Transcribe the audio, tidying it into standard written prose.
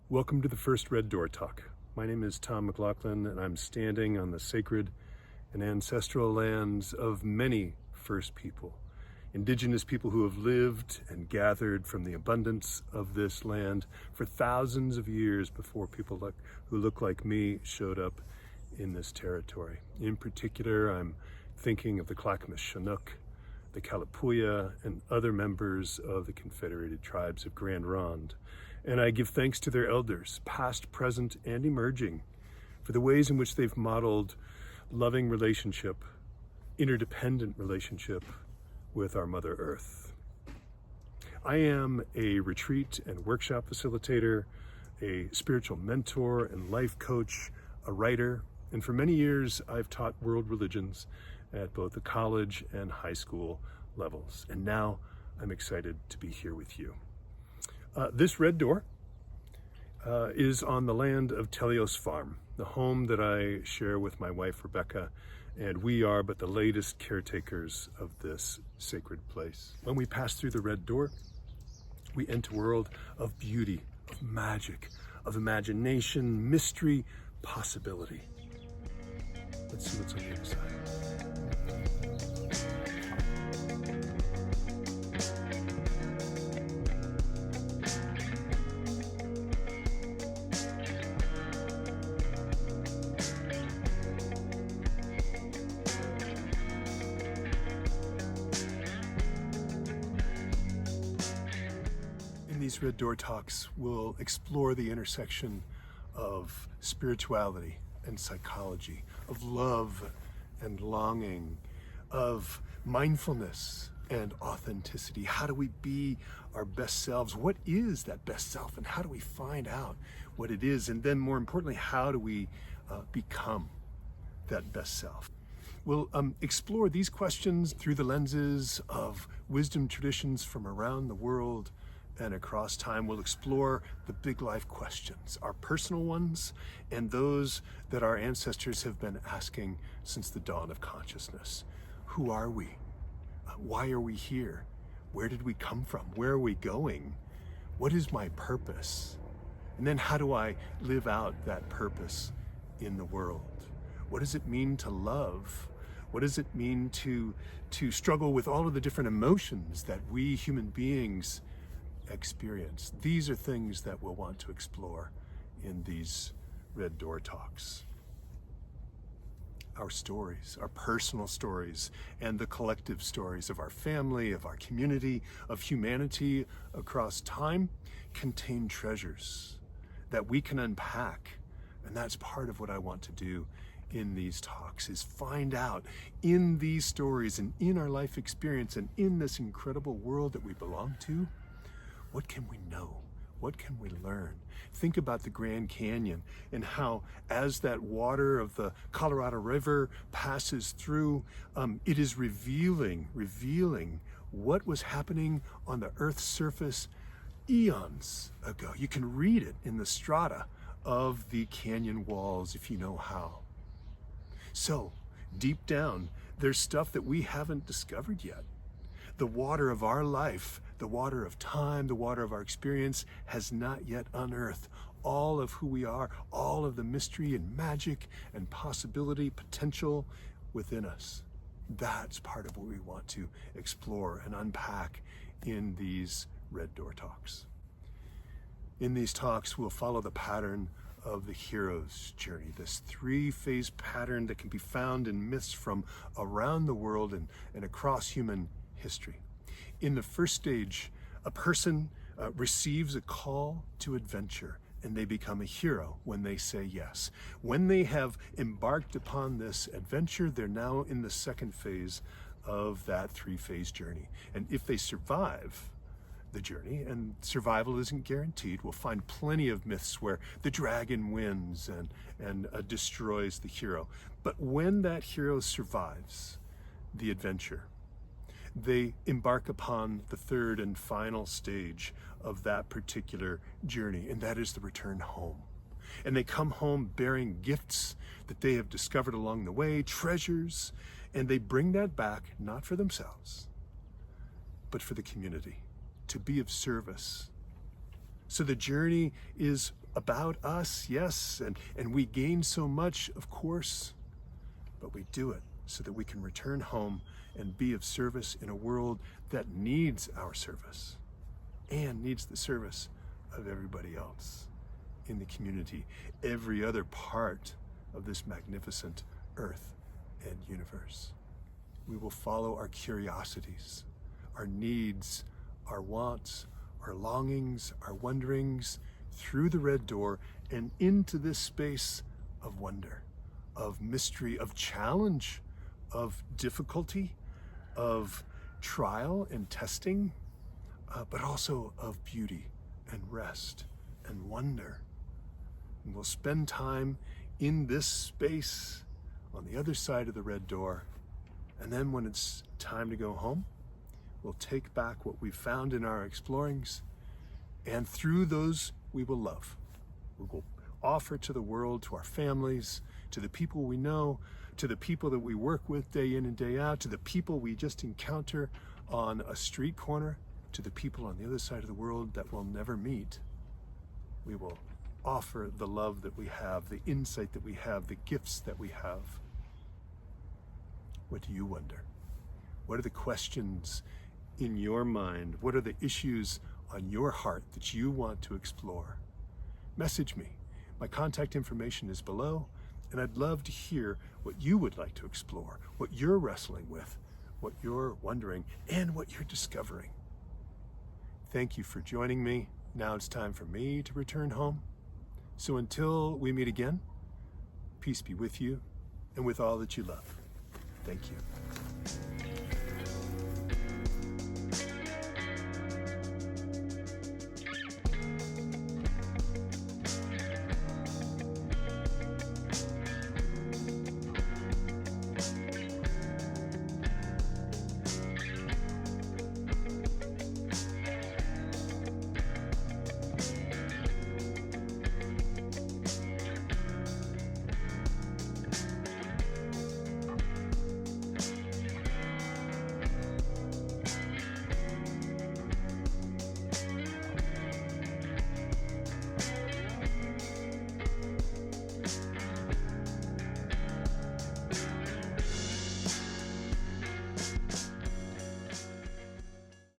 Welcome to the first Red Door Talk. My name is Tom McLaughlin, and I'm standing on the sacred and ancestral lands of many First People, indigenous people who have lived and gathered from the abundance of this land for thousands of years before people who look like me showed up in this territory. In particular, I'm thinking of the Clackamas Chinook, the Kalapuya, and other members of the Confederated Tribes of Grand Ronde. And I give thanks to their elders, past, present, and emerging, for the ways in which they've modeled loving relationship, interdependent relationship with our Mother Earth. I am a retreat and workshop facilitator, a spiritual mentor and life coach, a writer, and for many years I've taught world religions at both the college and high school levels. And now I'm excited to be here with you. This red door is on the land of Telios Farm, the home that I share with my wife, Rebecca, and we are but the latest caretakers of this sacred place. When we pass through the red door, we enter a world of beauty, of magic, of imagination, mystery, possibility. Let's see what's on the other side. These Red Door Talks will explore the intersection of spirituality and psychology, of love and longing, of mindfulness and authenticity. How do we be our best selves? What is that best self, and how do we find out what it is? And then more importantly, how do we become that best self? We'll explore these questions through the lenses of wisdom traditions from around the world and across time. We'll explore the big life questions, our personal ones, and those that our ancestors have been asking since the dawn of consciousness. Who are we? Why are we here? Where did we come from? Where are we going? What is my purpose? And then how do I live out that purpose in the world? What does it mean to love? What does it mean to struggle with all of the different emotions that we human beings experience? These are things that we'll want to explore in these Red Door Talks. Our stories, our personal stories, and the collective stories of our family, of our community, of humanity across time contain treasures that we can unpack. And that's part of what I want to do in these talks, is find out in these stories and in our life experience and in this incredible world that we belong to, what can we know? What can we learn? Think about the Grand Canyon and how, as that water of the Colorado River passes through, it is revealing what was happening on the Earth's surface eons ago. You can read it in the strata of the canyon walls if you know how. So, deep down, there's stuff that we haven't discovered yet. The water of our life, the water of time, the water of our experience has not yet unearthed all of who we are, all of the mystery and magic and possibility, potential within us. That's part of what we want to explore and unpack in these Red Door Talks. In these talks, we'll follow the pattern of the hero's journey, this three-phase pattern that can be found in myths from around the world and across human history. In the first stage, a person receives a call to adventure, and they become a hero when they say yes. When they have embarked upon this adventure, they're now in the second phase of that three-phase journey. And if they survive the journey, and survival isn't guaranteed, we'll find plenty of myths where the dragon wins and destroys the hero. But when that hero survives the adventure, they embark upon the third and final stage of that particular journey, and that is the return home. And they come home bearing gifts that they have discovered along the way, treasures, and they bring that back, not for themselves, but for the community, to be of service. So the journey is about us, yes, and we gain so much, of course, but we do it so that we can return home and be of service in a world that needs our service and needs the service of everybody else in the community, every other part of this magnificent earth and universe. We will follow our curiosities, our needs, our wants, our longings, our wonderings through the red door and into this space of wonder, of mystery, of challenge, of difficulty, of trial and testing, but also of beauty and rest and wonder. And we'll spend time in this space on the other side of the red door. And then when it's time to go home, we'll take back what we found in our explorings, and through those we will love. We will offer to the world, to our families, to the people we know, to the people that we work with day in and day out, to the people we just encounter on a street corner, to the people on the other side of the world that we'll never meet. We will offer the love that we have, the insight that we have, the gifts that we have. What do you wonder? What are the questions in your mind? What are the issues on your heart that you want to explore? Message me. My contact information is below, and I'd love to hear what you would like to explore, what you're wrestling with, what you're wondering, and what you're discovering. Thank you for joining me. Now it's time for me to return home. So until we meet again, peace be with you and with all that you love. Thank you.